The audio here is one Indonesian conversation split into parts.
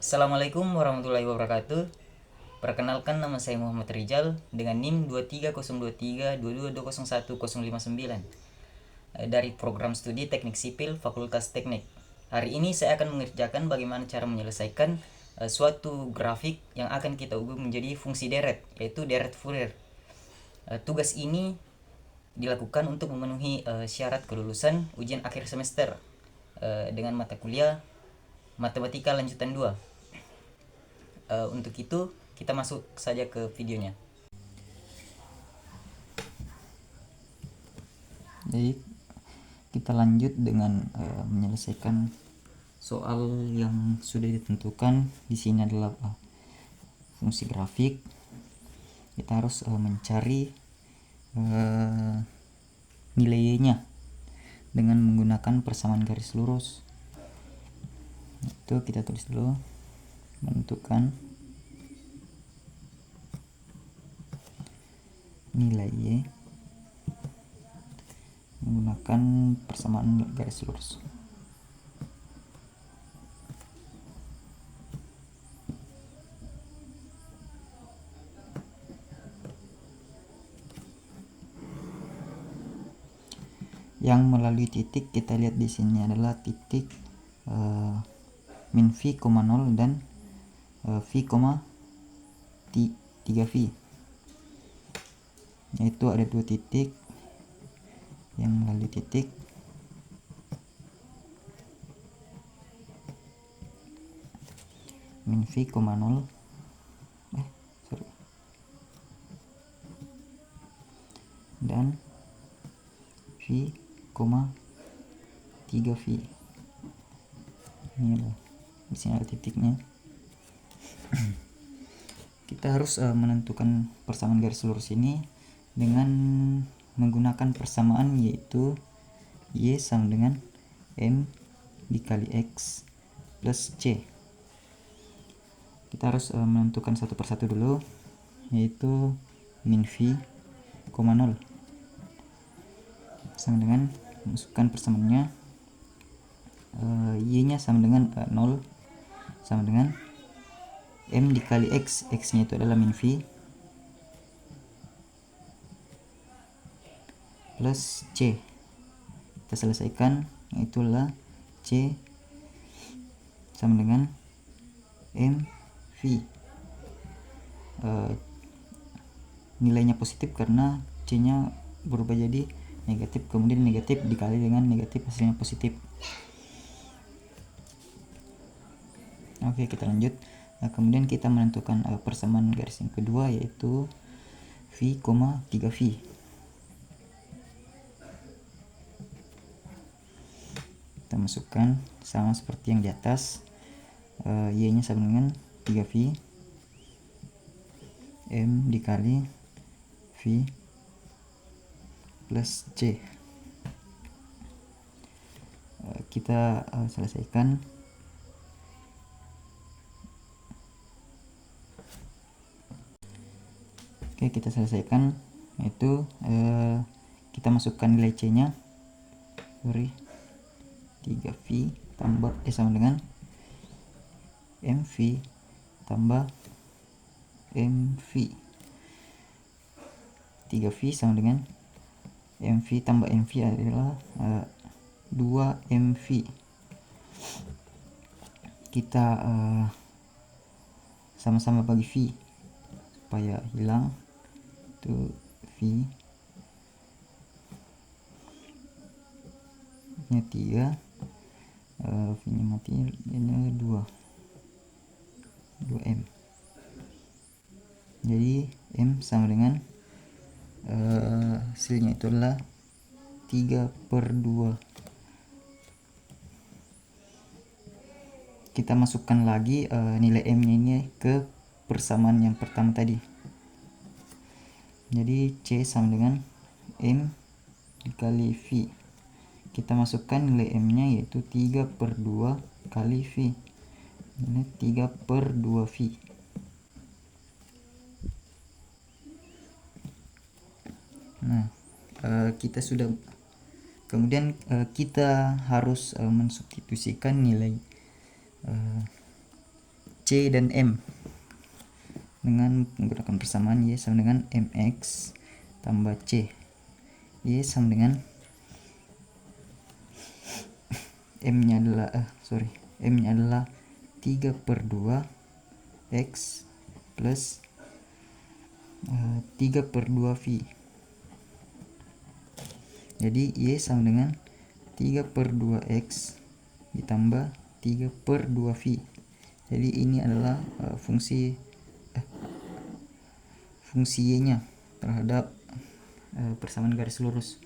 Assalamualaikum warahmatullahi wabarakatuh. Perkenalkan, nama saya Muhammad Rizal dengan NIM 230232220109 dari program studi Teknik Sipil Fakultas Teknik. Hari ini saya akan mengerjakan bagaimana cara menyelesaikan suatu grafik yang akan kita ubah menjadi fungsi deret, yaitu deret Fourier. Tugas ini dilakukan untuk memenuhi syarat kelulusan ujian akhir semester dengan mata kuliah Matematika Lanjutan 2. Untuk itu kita masuk saja ke videonya. Jadi kita lanjut dengan menyelesaikan soal yang sudah ditentukan. Di sini adalah fungsi grafik. Kita harus mencari nilai y-nya dengan menggunakan persamaan garis lurus. Itu kita tulis dulu, menentukan nilai y menggunakan persamaan garis lurus. Yang melalui titik kita lihat di sini adalah titik min v, 0 dan v, 3v, yaitu ada dua titik yang melalui titik min v, 0 dan v, 3v. Ini loh, di sini ada titiknya. Kita harus menentukan persamaan garis lurus ini dengan menggunakan persamaan, yaitu y sama dengan m dikali x plus c. Kita harus menentukan satu persatu dulu, yaitu min v, 0 sama dengan, masukkan persamaannya, y nya sama dengan 0 sama dengan m dikali x, x nya itu adalah min v, plus c. Kita selesaikan, itulah c sama dengan m v. Nilainya positif karena c nya berubah jadi negatif, kemudian negatif dikali dengan negatif, hasilnya positif. Oke, kita lanjut. Kemudian kita menentukan persamaan garis yang kedua, yaitu v, 3v. Kita masukkan sama seperti yang di atas, y nya sama dengan 3v, m dikali v plus c. Kita selesaikan. Oke, kita selesaikan, yaitu kita masukkan nilai c nya, 3v tambah sama dengan mv tambah mv. 3v sama dengan mv tambah mv adalah 2mv. Kita sama-sama bagi v supaya hilang, itu v nya 3, v nya mati, ini 2m. Jadi m sama dengan hasilnya itu adalah 3/2. Kita masukkan lagi nilai m nya ini ke persamaan yang pertama tadi. Jadi c sama dengan m dikali v. Kita masukkan nilai m nya, yaitu 3/2 kali v. Ini 3/2v. Nah, kita sudah, kemudian kita harus mensubstitusikan nilai C dan M dengan menggunakan persamaan Y sama dengan MX tambah C. Y sama dengan M-nya adalah 3/2 X plus 3/2 V. Jadi Y sama dengan 3/2 X ditambah 3/2 V. Jadi ini adalah fungsi Y-nya terhadap persamaan garis lurus.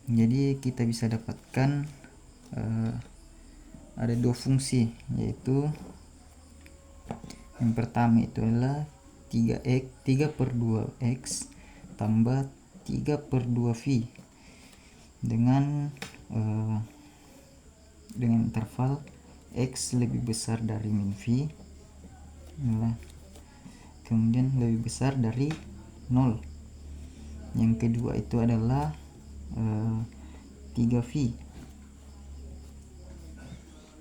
Jadi kita bisa dapatkan ada dua fungsi, yaitu yang pertama itu adalah 3/2 X tambah 3/2 V dengan interval X lebih besar dari min V, kemudian lebih besar dari 0. Yang kedua itu adalah 3V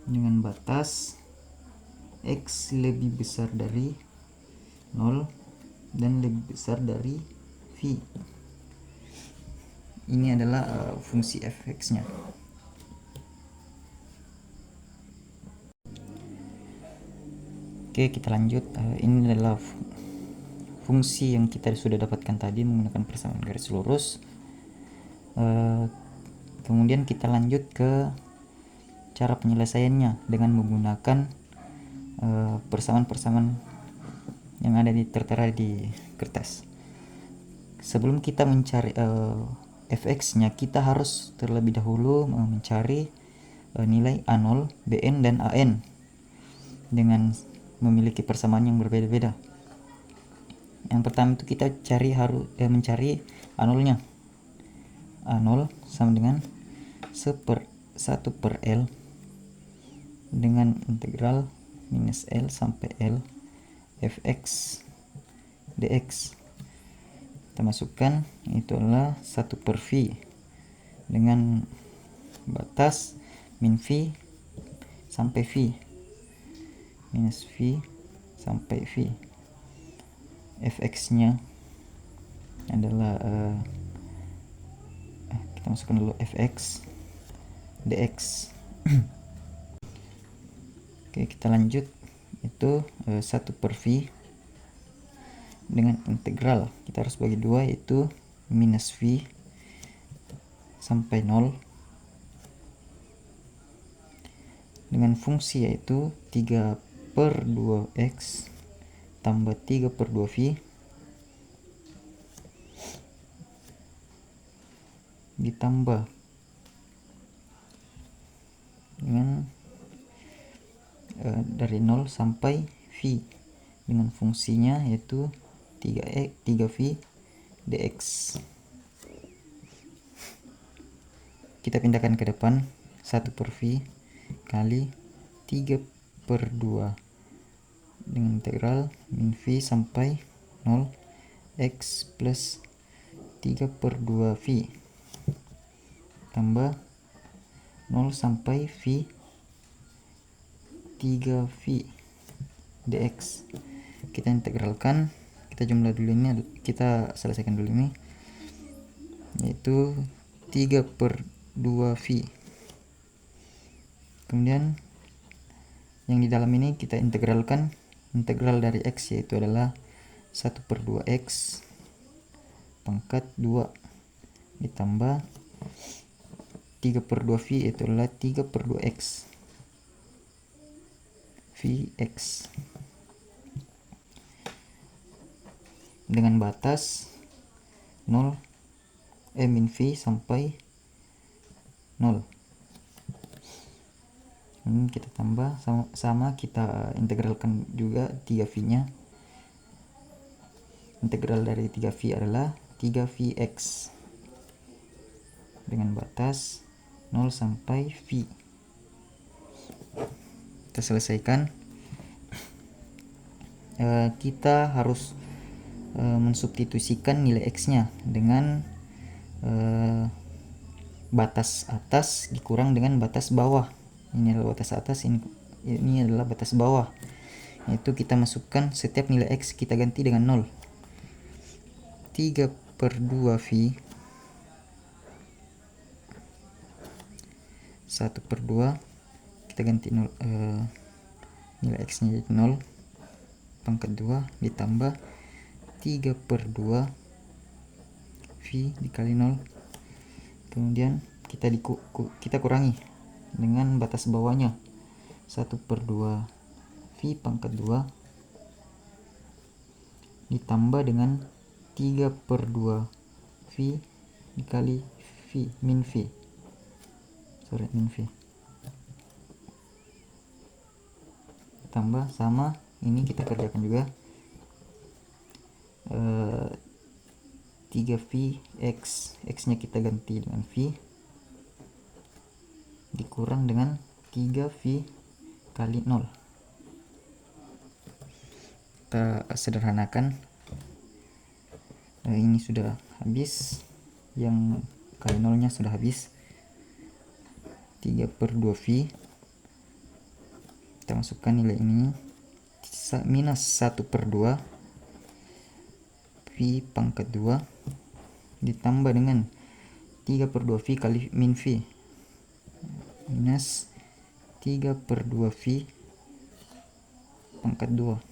dengan batas X lebih besar dari 0 dan lebih besar dari V. Ini adalah fungsi fx-nya. Oke, kita lanjut. Ini adalah fungsi yang kita sudah dapatkan tadi menggunakan persamaan garis lurus. Kemudian kita lanjut ke cara penyelesaiannya dengan menggunakan persamaan-persamaan yang ada tertera di kertas. Sebelum kita mencari fx-nya, kita harus terlebih dahulu mencari nilai A0, Bn, dan An dengan memiliki persamaan yang berbeda-beda. Yang pertama itu kita mencari A0-nya. A0 sama dengan 1/L dengan integral minus L sampai L fx dx. Kita masukkan itu adalah 1/V dengan batas min V sampai V minus V sampai V. Fx-nya adalah kita masukkan dulu fx dx. Oke, kita lanjut. Itu 1/V dengan integral kita harus bagi 2, yaitu minus V sampai 0 dengan fungsi yaitu 3/2X tambah 3/2V ditambah dengan dari 0 sampai V dengan fungsinya yaitu 3V dx. Kita pindahkan ke depan, 1/V kali 3/2 dengan integral min V sampai 0 X plus 3/2V tambah 0 sampai V 3V dx. Kita integralkan, kita jumlah dulu ini, kita selesaikan dulu ini, yaitu 3/2V. Kemudian yang di dalam ini kita integralkan, integral dari X yaitu adalah 1/2X pangkat 2 ditambah 3/2V yaitu adalah 3/2X Vx dengan batas 0 min V sampai 0. Ini kita tambah sama kita integralkan juga 3V nya. Integral dari 3V adalah 3Vx dengan batas 0 sampai V. Kita selesaikan. Kita harus mensubstitusikan nilai X nya dengan batas atas dikurang dengan batas bawah. Ini adalah batas atas, ini adalah batas bawah. Yaitu kita masukkan setiap nilai X kita ganti dengan 0. 3/2V 1/2 kita ganti 0, nilai X nya jadi 0 pangkat 2 ditambah 3/2 V dikali 0. Kemudian kita kurangi dengan batas bawahnya 1/2 V pangkat 2 ditambah dengan 3/2 V dikali min V tambah sama ini kita kerjakan juga 3V X nya kita ganti dengan V dikurang dengan 3V kali 0. Kita sederhanakan, ini sudah habis, yang kali 0 nya sudah habis. 3/2V kita masukkan nilai ini minus 1/2 V pangkat 2 ditambah dengan 3/2 V kali min V minus 3/2 V pangkat 2.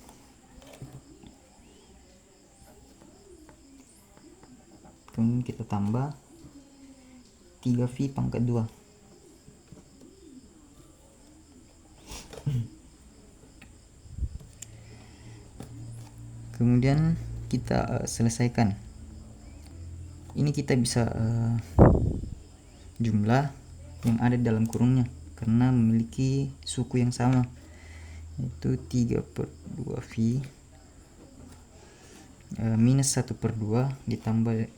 Kemudian kita tambah 3V pangkat 2. Kemudian kita selesaikan. Ini kita bisa jumlah yang ada dalam kurungnya karena memiliki suku yang sama, yaitu 3/2V minus 1/2 ditambah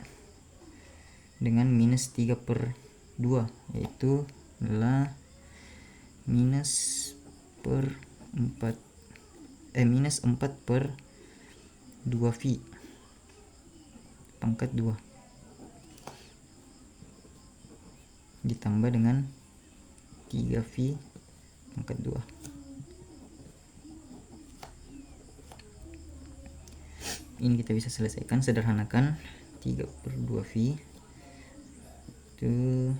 dengan minus 3/2, yaitu adalah minus 4/2V pangkat 2 ditambah dengan 3V pangkat 2. Ini kita bisa selesaikan, sederhanakan. 3/2V itu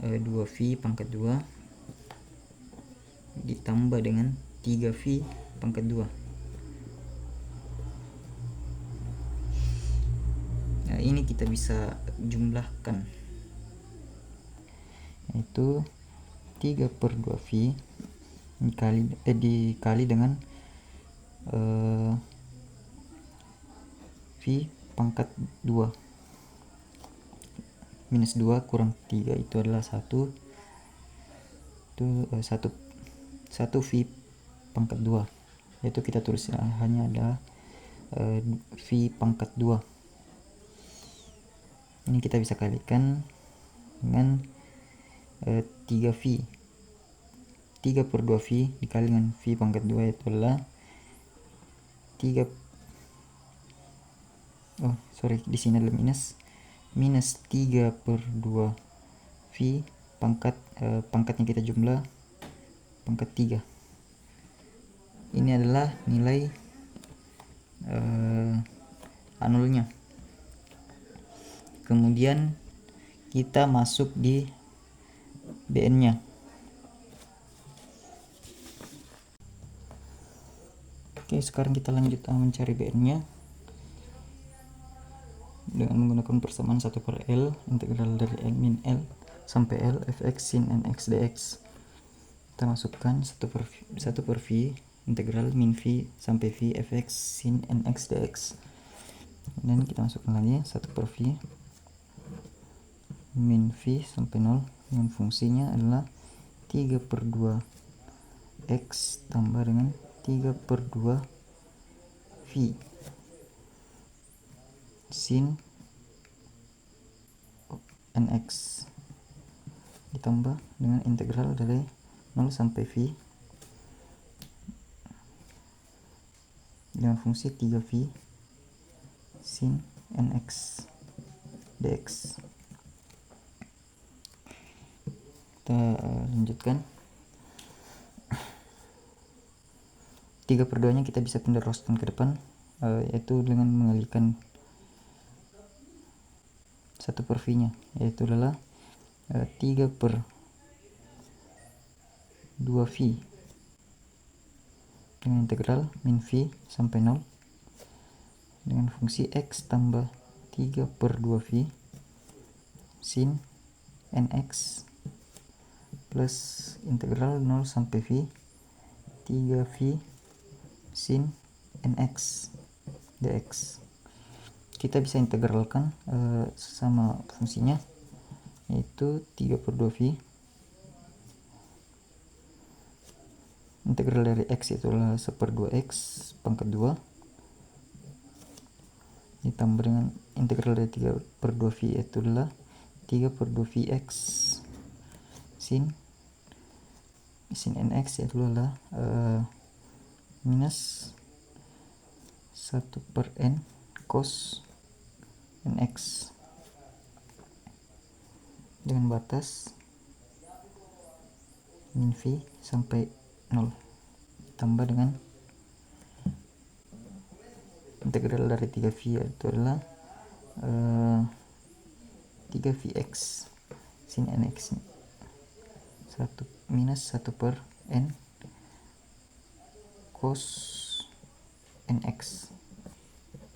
2V pangkat 2 ditambah dengan 3V pangkat 2. Nah, ini kita bisa jumlahkan, yaitu 3/2V dikali dengan V pangkat 2 minus 2 kurang 3 itu adalah 1, itu 1 V pangkat 2, yaitu kita tulis hanya ada V pangkat 2. Ini kita bisa kalikan dengan 3V 3/2V dikali dengan V pangkat 2 itu adalah 3, di sini adalah minus 3/2V pangkatnya kita jumlah pangkat 3. Ini adalah nilai A0-nya. Kemudian kita masuk di BN-nya. Oke, sekarang kita lanjut mencari BN-nya dengan menggunakan persamaan 1/L integral dari L min L sampai L fx sin nx dx. Kita masukkan 1/V integral min V sampai V fx sin nx dx. Dan kita masukkan lagi 1/V min V sampai 0 dengan fungsinya adalah 3/2 X tambah dengan 3/2 V sin nx ditambah dengan integral dari 0 sampai V dengan fungsi 3V sin nx dx. Kita lanjutkan. 3/2 nya kita bisa teruskan ke depan, yaitu dengan mengalihkan 1/v nya, yaitu adalah 3/2v dengan integral min v sampai 0 dengan fungsi x tambah 3/2v sin nx plus integral 0 sampai v 3v sin nx dx. Kita bisa integralkan sama fungsinya, yaitu 3/2v integral dari x itu adalah 1/2x pangkat 2 ditambah dengan integral dari 3/2v itu adalah 3/2vx sin nx itu adalah minus 1/n cos nx dengan batas min v sampai 0 tambah dengan integral dari 3v itu adalah 3vx sin nx minus 1/n cos nx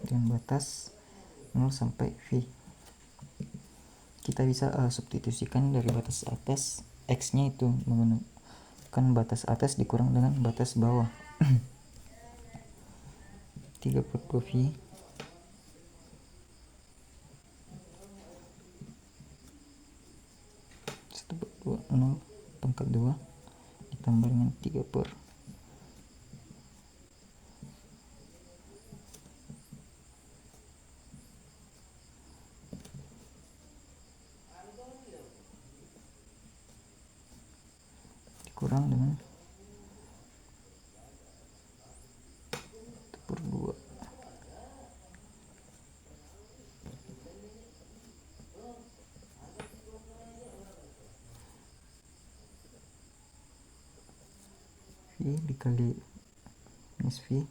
dengan batas 0 sampai v. Kita bisa substitusikan dari batas atas x nya itu menggunakan batas atas dikurang dengan batas bawah. 3/2v pangkat 2 ditambah dengan 3 per dikurang dengan 1/2 v dikali minus v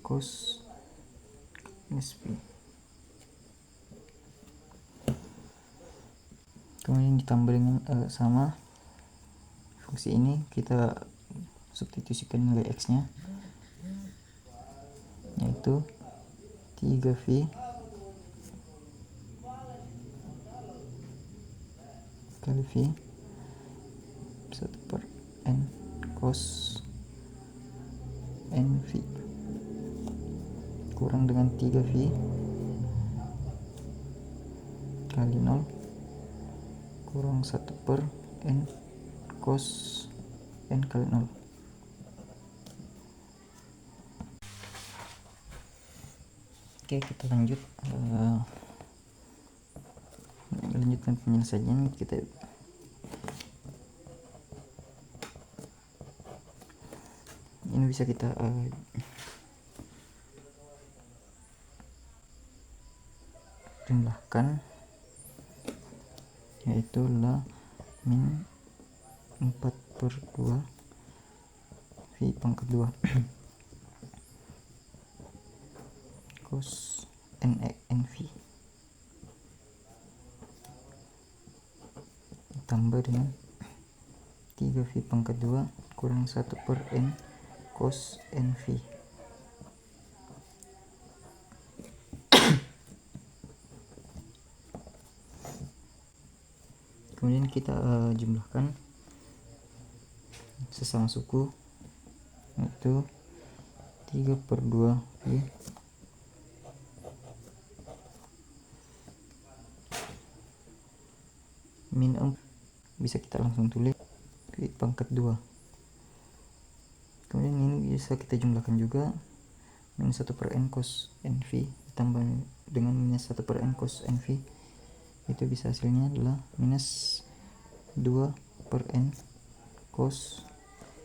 cos minus v, kemudian ditambah dengan sama fungsi ini kita substitusikan nilai x nya, yaitu 3v kali v 1/n cos nv kurang dengan 3v kali 0 kurang 1/n cos n kali 0. Oke, kita lanjutkan penyelesaian. Kita ini bisa kita jumlahkan, yaitu adalah min 4/2 v pangkat 2 cos nv ditambah dengan 3v pangkat 2 kurang 1/n cos nv. Kemudian kita jumlahkan sesama suku, yaitu 3/2v min 4 bisa kita langsung tulis v pangkat 2. Kemudian ini bisa kita jumlahkan juga, minus 1/n cos nv ditambah dengan minus 1/n cos nv, itu bisa hasilnya adalah minus 2/n cos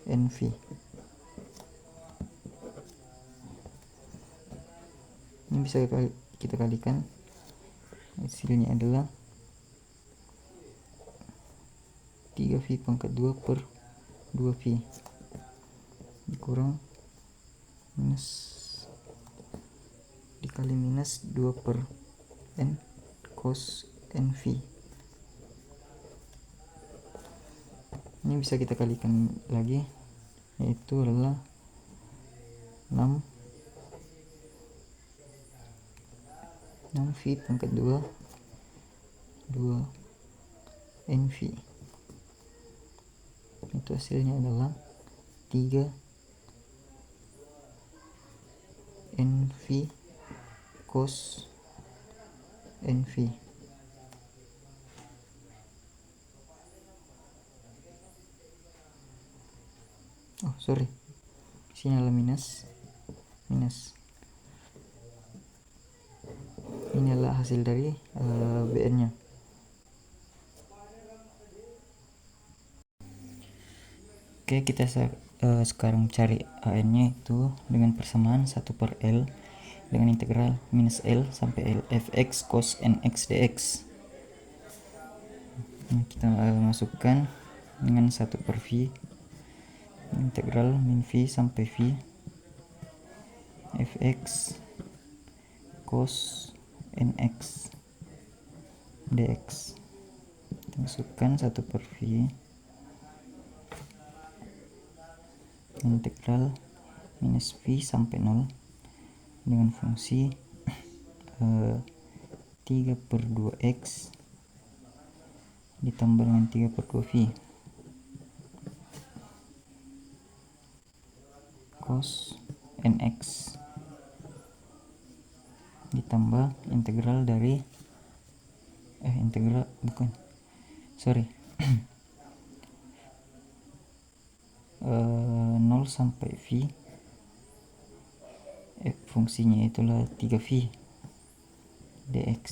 nv. Ini bisa kita kalikan, hasilnya adalah 3V pangkat 2 per 2V dikurang minus dikali minus 2 per N cos NV. Ini bisa kita kalikan lagi, yaitu adalah 6V pangkat 2 NV. Itu hasilnya adalah 3 NV cos NV. Oh sorry, sini adalah minus. Ini adalah hasil dari BN nya. Oke, kita sekarang cari AN nya itu dengan persamaan 1 per L dengan integral minus L sampai L fx cos nx dx. Nah, kita masukkan dengan 1 per V integral min V sampai V fx cos nx dx. Kita masukkan 1 per V integral minus V sampai 0 dengan fungsi 3 per 2x ditambah dengan 3 per 2V cos nx ditambah integral dari 0 sampai V fungsinya itulah 3V dx.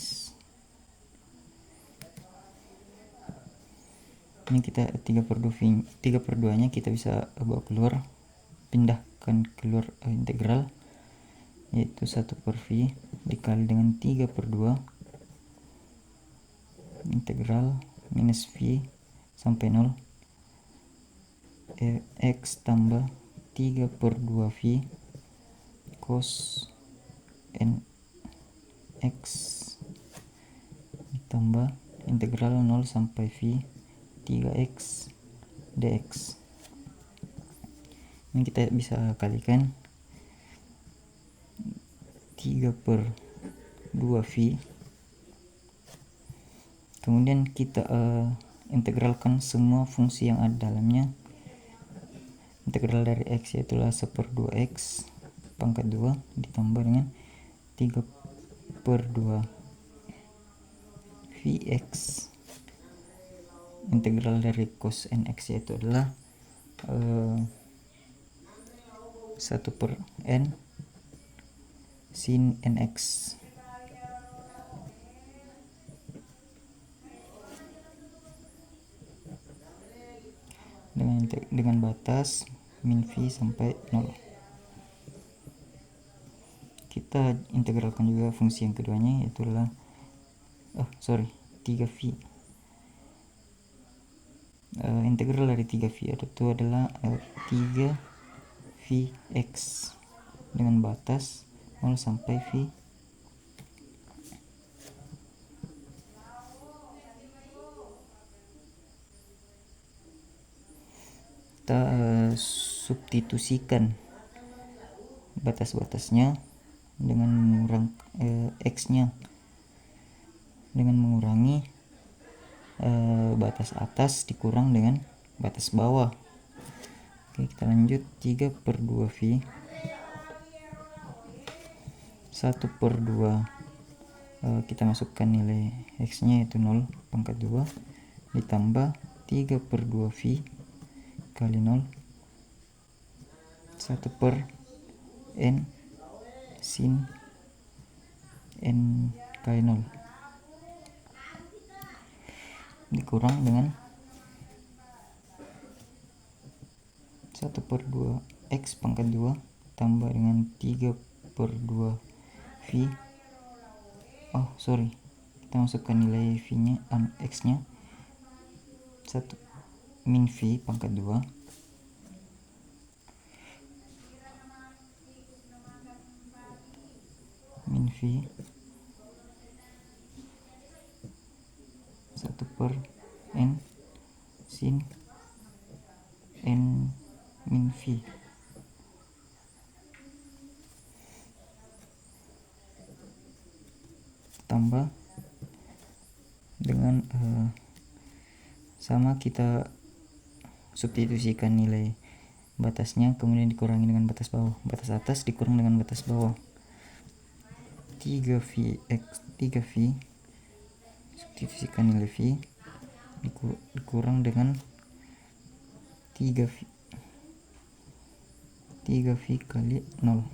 Ini kita 3 per 2 nya kita bisa bawa keluar, pindahkan keluar integral, yaitu 1 per V dikali dengan 3 per 2 integral minus V sampai 0 x tambah 3 per 2V cos nx ditambah integral 0 sampai V 3x dx. Ini kita bisa kalikan 3 per 2V, kemudian kita integralkan semua fungsi yang ada dalamnya. Integral dari x yaitulah 1 per 2x pangkat 2 ditambah dengan 3 per 2 Vx. Integral dari cos nx yaitu adalah 1 per n sin nx. Dengan batas min V sampai 0. Kita integralkan juga fungsi yang keduanya, yaitu adalah 3V. Integral dari 3V itu adalah 3Vx dengan batas 0 sampai V kita substitusikan batas-batasnya dengan mengurangi x nya dengan mengurangi batas atas dikurang dengan batas bawah. Oke, kita lanjut. 3 per 2V 1 per 2 kita masukkan nilai x nya yaitu 0 pangkat 2 ditambah 3 per 2V kali 0 1 per n sin n kali 0 dikurang dengan 1 per 2x pangkat 2 tambah dengan 3 per 2 V. kita masukkan nilai V nya x nya 1 min V pangkat 2 min V 1/n sin n min V tambah dengan sama kita substitusikan nilai batasnya, kemudian dikurangi dengan batas bawah, batas atas dikurang dengan batas bawah. 3V substitusikan nilai V dikurang dengan 3V kali 0.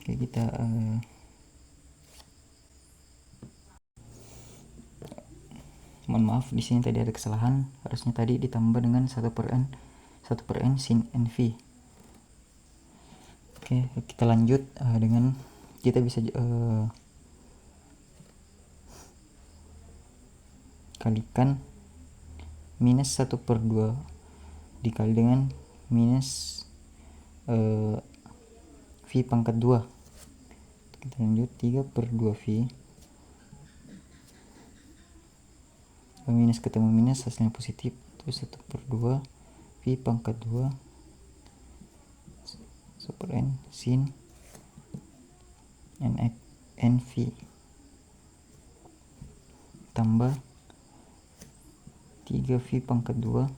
Oke, kita mohon maaf, di sini tadi ada kesalahan, harusnya tadi ditambah dengan 1/n sin NV. Oke, kita lanjut dengan kita bisa kalikan minus 1/2 dikali dengan minus V pangkat 2. Kita lanjut 3/2V minus ketemu minus hasilnya positif, terus 1/2 V pangkat 2 1/n sin NV tambah 3V pangkat 2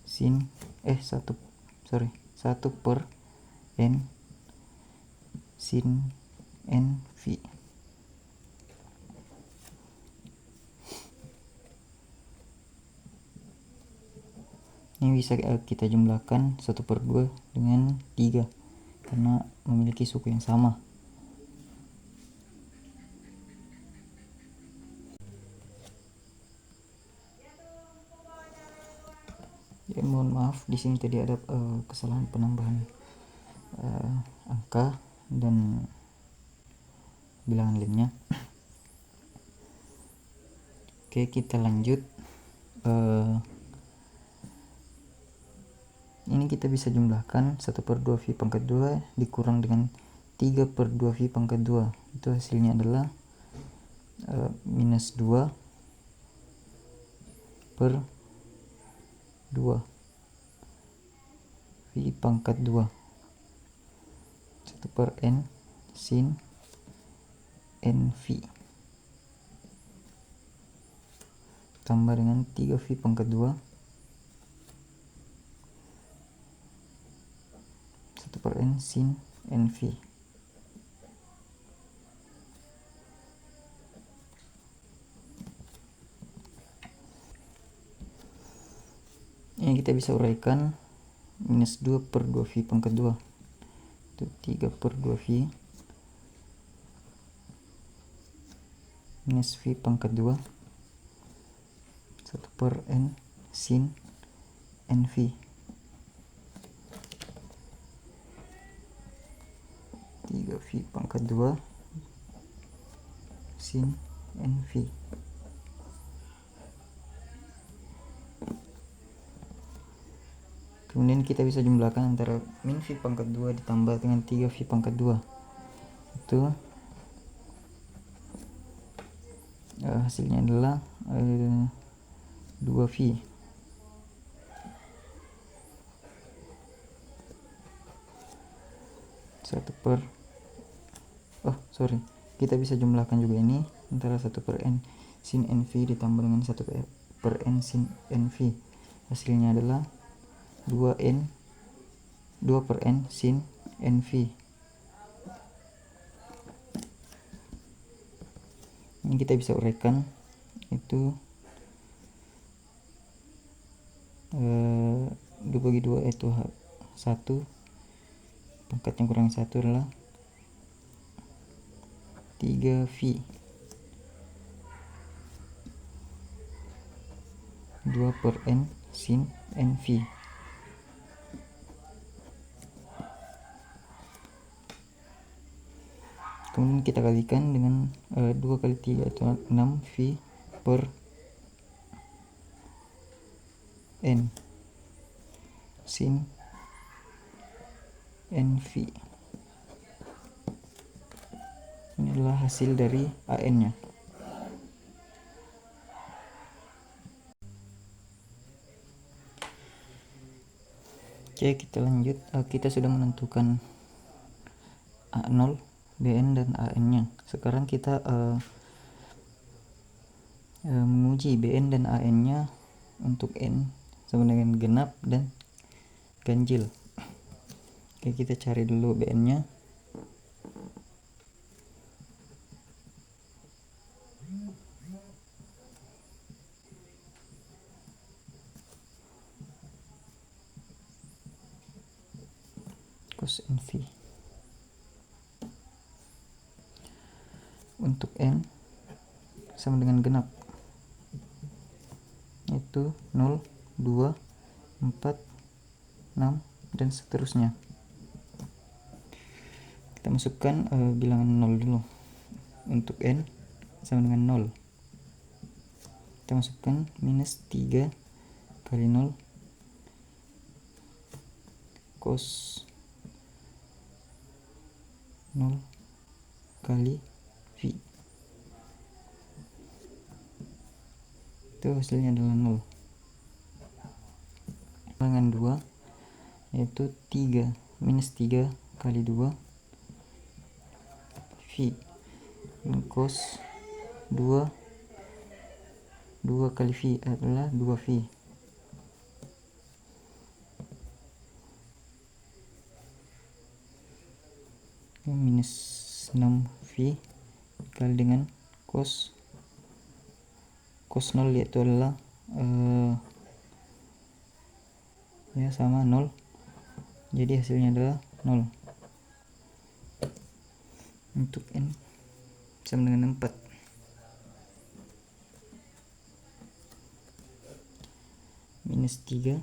sin 1/n sin NV. Ini bisa kita jumlahkan 1/2 dengan 3 karena memiliki suku yang sama. Ya, mohon maaf, di sini tadi ada kesalahan penambahan angka dan bilangan lainnya. Oke, kita lanjut. Ini kita bisa jumlahkan 1/2 V pangkat 2 dikurang dengan 3/2 V pangkat 2. Itu hasilnya adalah minus 2/2 V pangkat 2 1/n sin NV tambah dengan 3V pangkat 2 1/n sin NV. Ini kita bisa uraikan minus 2/2V pangkat 2 itu 3/2V minus V pangkat 2 1/n sin NV 3V pangkat 2 sin NV. Kemudian kita bisa jumlahkan antara min V pangkat 2 ditambah dengan 3V pangkat 2. Itu hasilnya adalah 2V. Kita bisa jumlahkan juga ini antara 1/n sin NV ditambah dengan 1/n sin NV. Hasilnya adalah 2/n sin NV. Ini kita bisa uraikan, itu 2/2 itu 1, pangkatnya kurang 1 adalah 3V 2/n sin NV. kemudian kita kalikan dengan 2 kali 3 itu 6 V per N sin NV. Ini adalah hasil dari AN nya. Oke, kita lanjut. Kita sudah menentukan A0, BN dan AN nya. Sekarang kita menguji BN dan AN nya untuk N sama dengan genap dan ganjil. Oke, kita cari dulu BN nya. Cos NV. Untuk N sama dengan genap, itu 0, 2, 4, 6 dan seterusnya. Kita masukkan bilangan 0 dulu. Untuk N sama dengan 0, kita masukkan minus 3 kali 0 cos 0 kali V. Itu hasilnya adalah 0. Bilangan 2 yaitu 3 minus 3 kali 2 V cos 2 kali V adalah 2V. Minus 6V dikali dengan cos 0 yaitu adalah ya sama 0, jadi hasilnya adalah 0. Untuk N sama dengan 4. Minus 3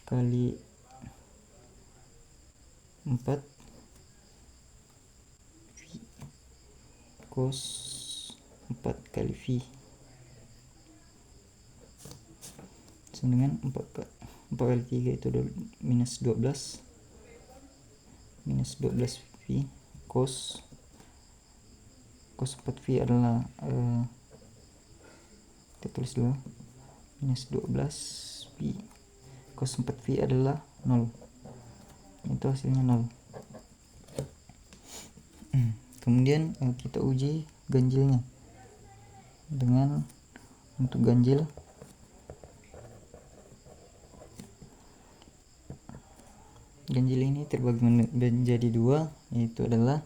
kali 4 V cos 4 kali V sama dengan 4 kali 3 itu minus 12. Minus 12V cos 4V adalah kita tulis dulu, minus 12V cos 4V adalah 0. Itu hasilnya 0. Kemudian kita uji ganjilnya dengan untuk ganjil ini terbagi menjadi 2, yaitu adalah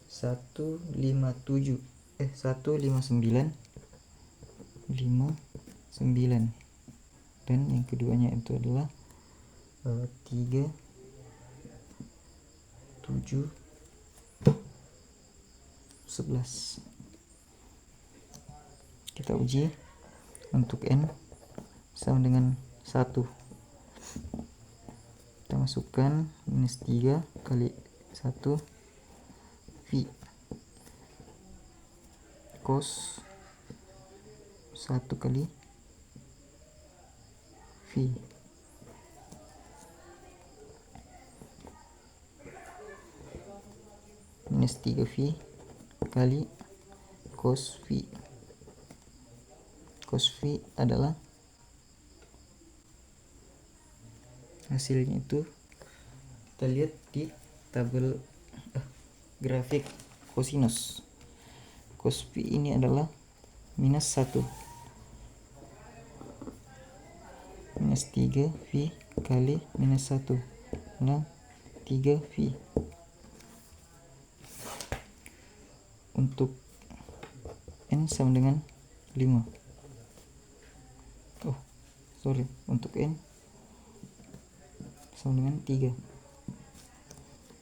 159 dan yang keduanya itu adalah 3 7 11. Kita uji untuk N sama dengan 1. Kita masukkan minus 3 kali 1 V cos 1 kali V minus 3V kali cos V. Cos V adalah hasilnya itu kita lihat di tabel grafik kosinus. Cos V ini adalah minus 1, minus 3V kali minus 1 nah 3V. Untuk N sama dengan 5. Untuk N sama dengan 3.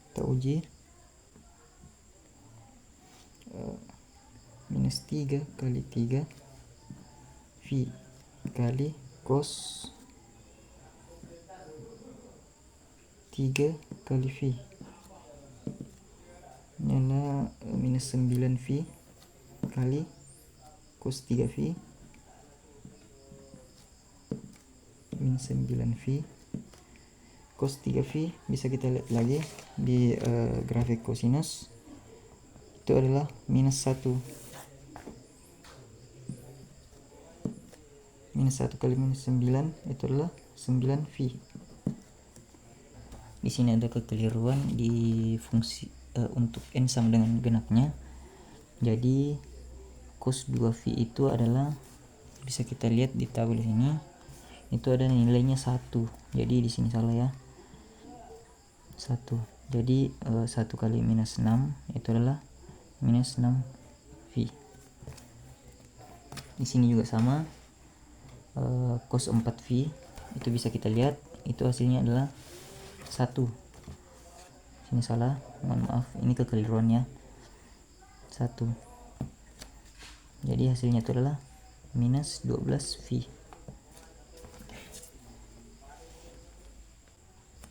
Kita uji minus 3 kali 3 V kali cos 3 kali V. Ini adalah minus 9 V kali cos 3 V minus 9 V cos 3 V. Bisa kita lihat lagi di grafik kosinus, itu adalah minus 1. Minus 1 kali minus 9 itu adalah 9 V. Di sini ada kekeliruan di fungsi untuk n sama dengan genapnya. Jadi cos 2V itu adalah, bisa kita lihat di tabel ini, itu ada nilainya 1. Jadi di sini salah ya. 1. Jadi 1 kali minus 6 itu adalah minus 6V. Di sini juga sama, cos 4V itu bisa kita lihat itu hasilnya adalah 1. Sini salah, mohon maaf, ini kekeliruannya 1. Jadi hasilnya itu adalah minus 12V.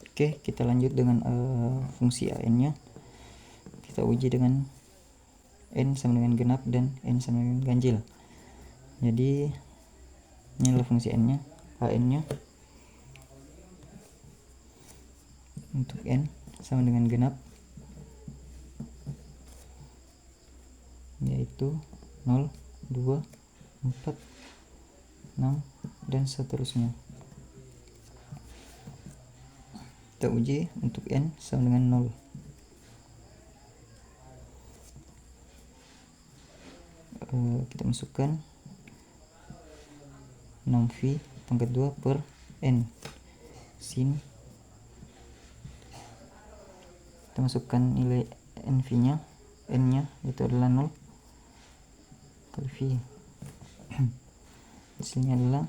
Oke, kita lanjut dengan fungsi an nya. Kita uji dengan n sama dengan genap dan n sama dengan ganjil. Jadi ini adalah fungsi n nya, an nya untuk n sama dengan genap, yaitu 0, 2, 4, 6, dan seterusnya. Kita uji untuk n sama dengan 0. Kita masukkan 6V pangkat 2 per n sin, kita masukkan nilai nv nya, n nya itu adalah 0 kali V. Hasilnya adalah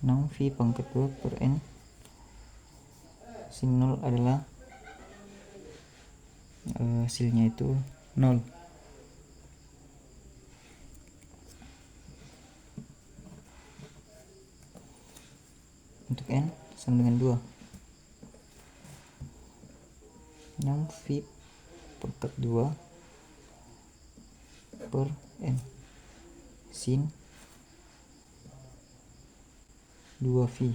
6V pangkat 2 per n sin 0 adalah hasilnya itu 0. Untuk n sama dengan 2. 6V pangkat 2 per n sin 2V.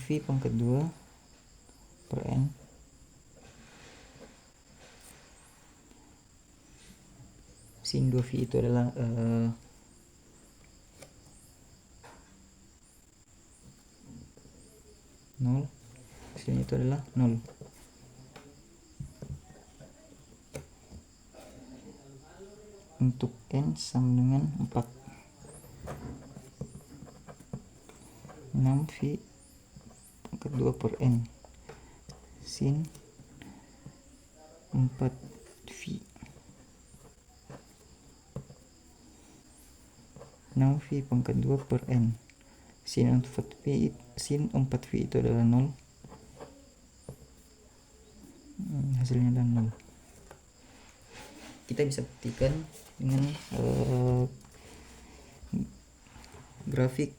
V pangkat 2 per n sin 2V itu adalah 0. Hasilnya itu adalah 0. Untuk n sama dengan 4. 6V pangkat 2 per n sin 4V. 6V pangkat 2 per n sin 4V itu adalah 0. Hasilnya adalah 0. Kita bisa buktikan dengan grafik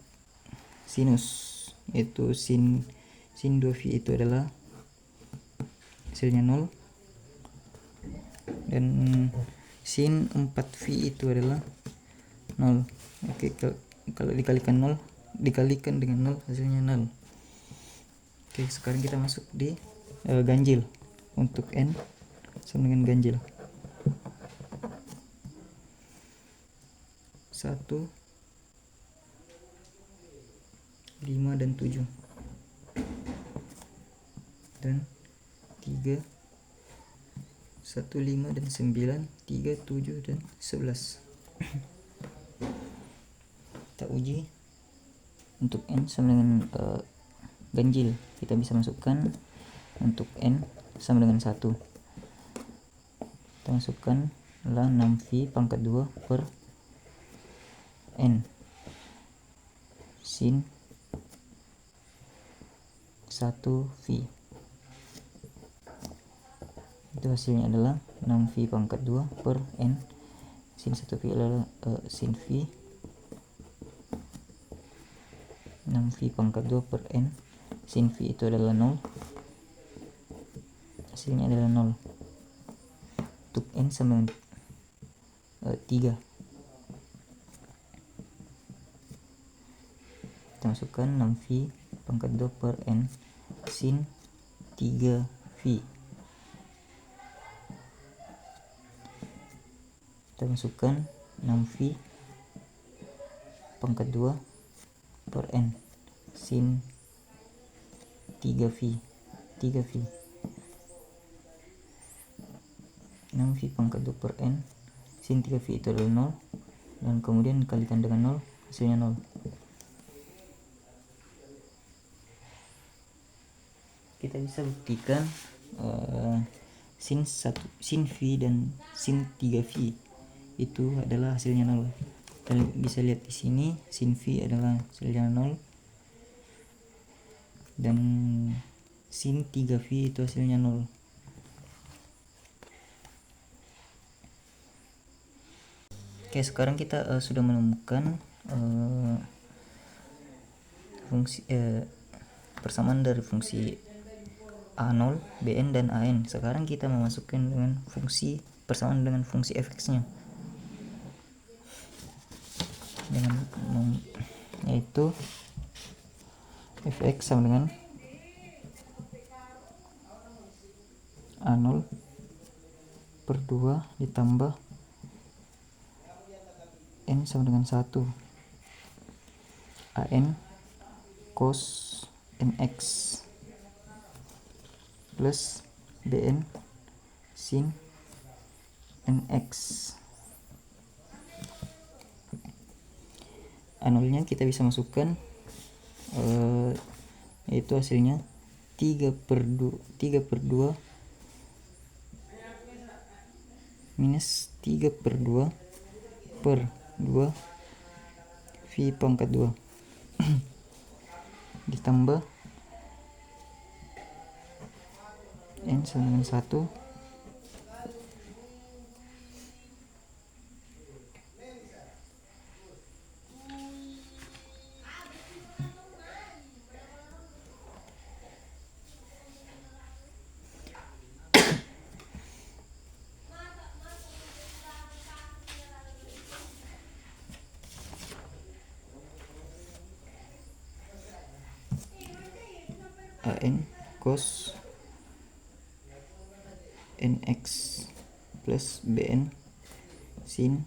sinus, yaitu sin 2V itu adalah hasilnya 0, dan sin 4V itu adalah 0. Oke, kalau dikalikan dengan 0 hasilnya 0. Oke, sekarang kita masuk di ganjil. Untuk n sama dengan ganjil 1, 5, dan 7, dan 3, 1, 5, dan 9, 3, 7, dan 11. Kita uji untuk n sama dengan ganjil. Kita bisa masukkan untuk n sama dengan 1. Kita masukkan adalah 6V pangkat 2 per n sin 1V. itu hasilnya adalah 6V pangkat 2 per N. Sin 1V adalah sin V 6V pangkat 2 per N. Sin V itu adalah 0, hasilnya adalah 0 untuk N sama dengan 3. Kita masukkan 6V pangkat 2 per N sin 3V. Kita masukkan 6V pangkat 2 per N sin 3V 6V pangkat 2 per N sin 3V itu adalah 0, dan kemudian dikalikan dengan 0, hasilnya 0. Kita bisa buktikan sin V dan sin 3V itu adalah hasilnya 0. Kita bisa lihat di sini sin V adalah hasilnya 0 dan sin 3V itu hasilnya 0. Oke, sekarang kita sudah menemukan fungsi persamaan dari fungsi A0, Bn dan An. Sekarang kita memasukkan dengan fungsi persamaan dengan fungsi fx-nya, dengan yaitu fx sama dengan A0 per 2 ditambah N sama dengan 1 An cos nx plus Bn sin nx. A0-nya kita bisa masukkan yaitu hasilnya 3 per 2 minus 3 per 2 per 2 V pangkat 2 ditambah N sama dengan 1 An cos nx plus Bn sin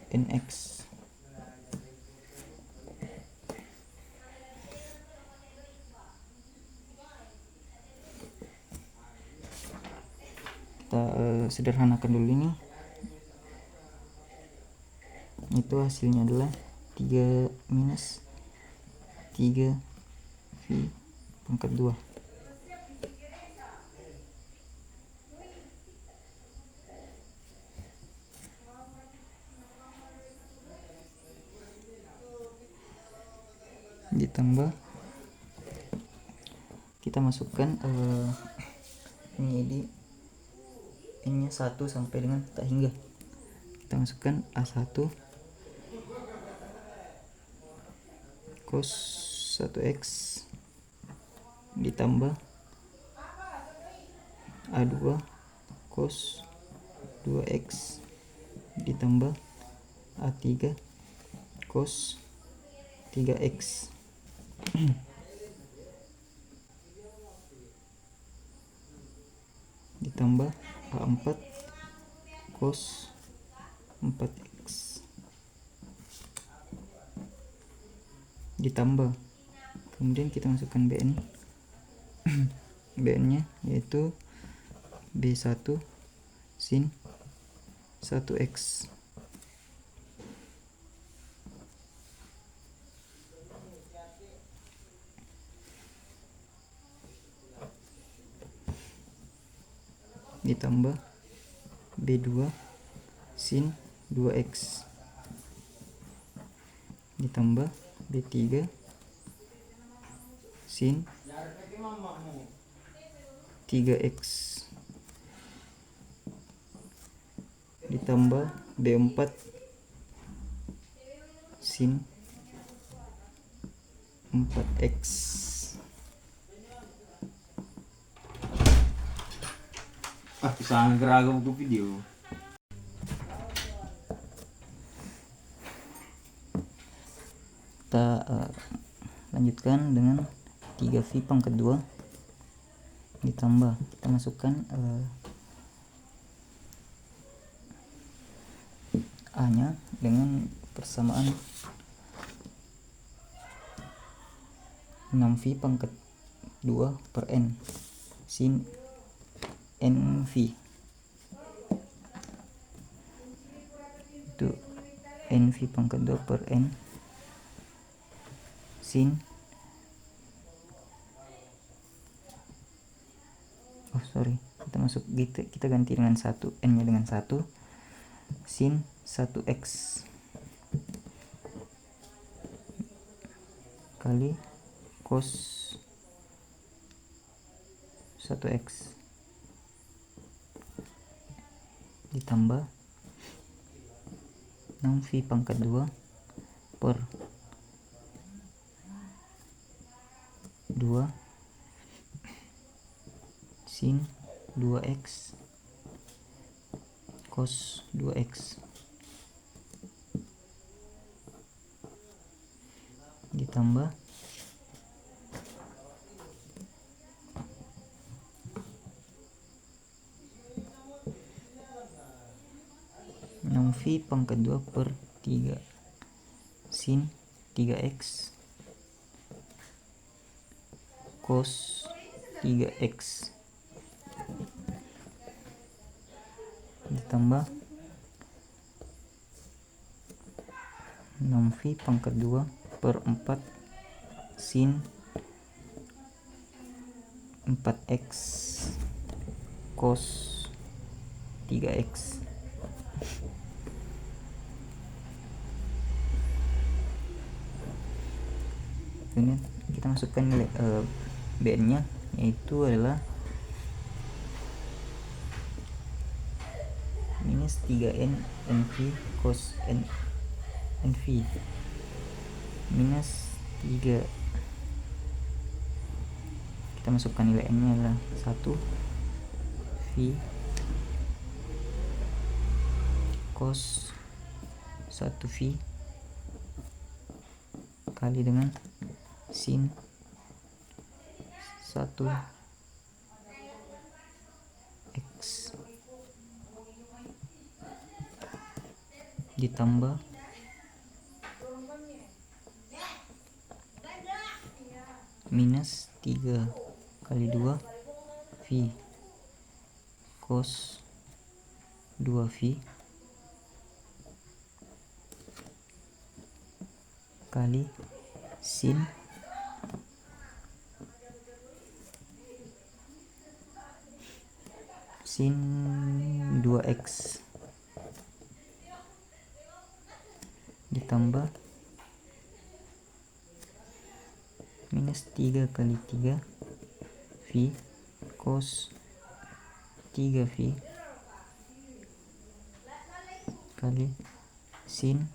nx. Kita sederhanakan dulu ini. Itu hasilnya adalah 3 minus 3 V pangkat 2 ditambah kita masukkan ini nya 1 sampai dengan tak hingga. Kita masukkan A1 cos 1x ditambah A2 cos 2x ditambah A3 cos 3x ditambah A4 cos 4x ditambah, kemudian kita masukkan Bn Bn nya yaitu B1 sin 1x ditambah B2 sin 2x ditambah B3 sin 3x 3x ditambah B4 sin 4x. Sangat geragam buku video. Kita lanjutkan dengan 3V pangkat 2 ditambah, kita masukkan A nya dengan persamaan 6V pangkat 2 per N sin NV. Itu NV pangkat 2 per N sin kita ganti dengan 1, N nya dengan 1 sin 1x kali cos 1x ditambah 6V pangkat 2 per 2 sin 2x cos 2x ditambah 6V pangkat 2 per 3 sin 3x cos 3x ditambah 6V pangkat 2 per 4 sin 4x cos 3x. Kemudian kita masukkan nilai Bn nya, yaitu adalah minus 3n NV cos NV minus 3, kita masukkan nilai n nya adalah 1 V cos 1 V kali dengan sin 1 x ditambah minus 3 kali 2 V cos 2V kali sin 2x ditambah minus 3 kali 3 V cos 3V kali sin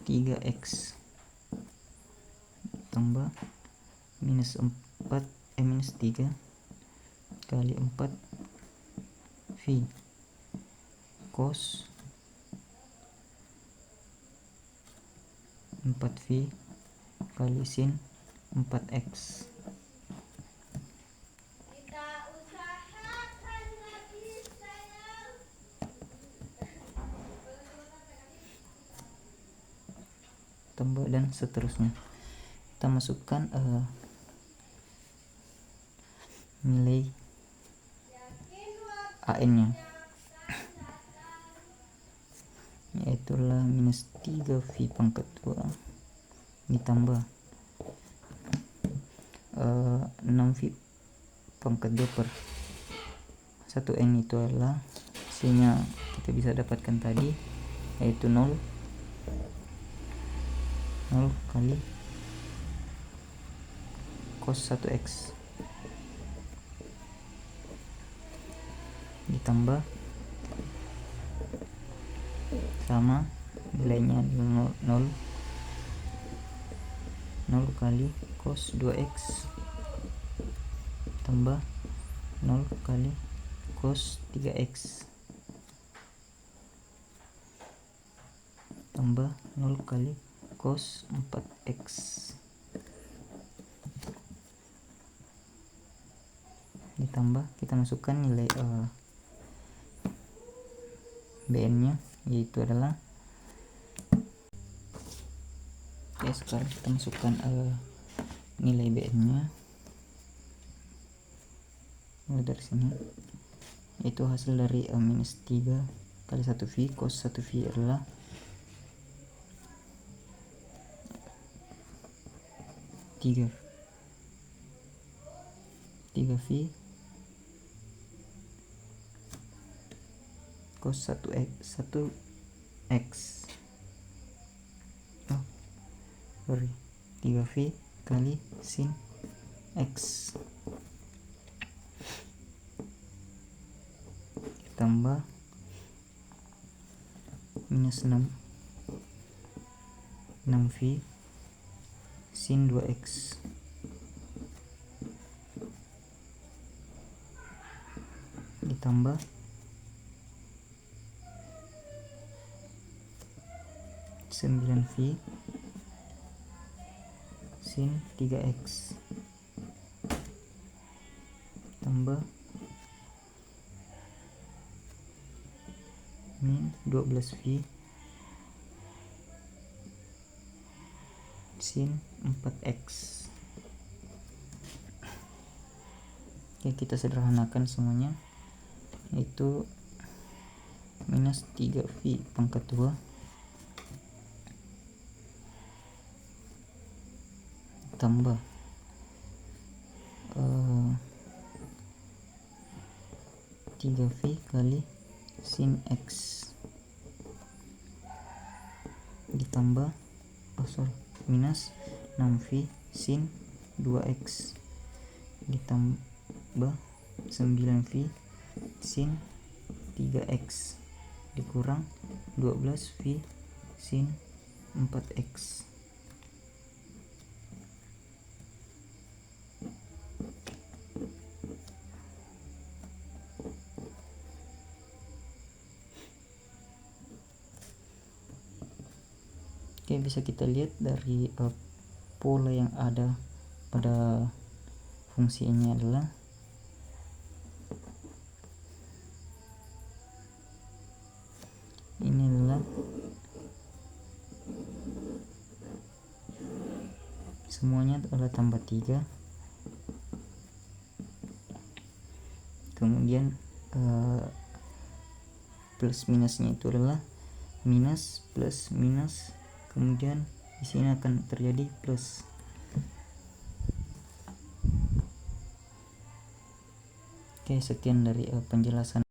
3x tambah minus 3 kali 4 V cos 4V kali sin 4x. Tambah dan seterusnya. Kita masukkan nilai AN nya, yaitulah minus 3V pangkat 2 ditambah 6V pangkat 2 per 1N, itu adalah hasilnya kita bisa dapatkan tadi, yaitu 0 kali cos 1x ditambah sama nilainya 0 kali cos 2x tambah 0 kali cos 3x tambah 0 kali cos 4x ditambah kita masukkan nilai Bn nya, yaitu adalah sekarang kita masukkan nilai Bn nya mulai dari sini, yaitu hasil dari minus 3 kali 1V cos 1V adalah 3V cos 1x 3V kali sin x tambah minus 6V sin 2x ditambah 9V sin 3x tambah min 12V sin 4x. Oke, kita sederhanakan semuanya, yaitu minus 3V pangkat 2 tambah 3V kali sin x ditambah minus 6V sin 2x ditambah 9V sin 3x dikurang 12V sin 4x. Oke, bisa kita lihat dari pola yang ada pada fungsi ini adalah semuanya adalah tambah 3, kemudian plus minusnya itu adalah minus plus minus, kemudian di sini akan terjadi plus. Oke, sekian dari penjelasan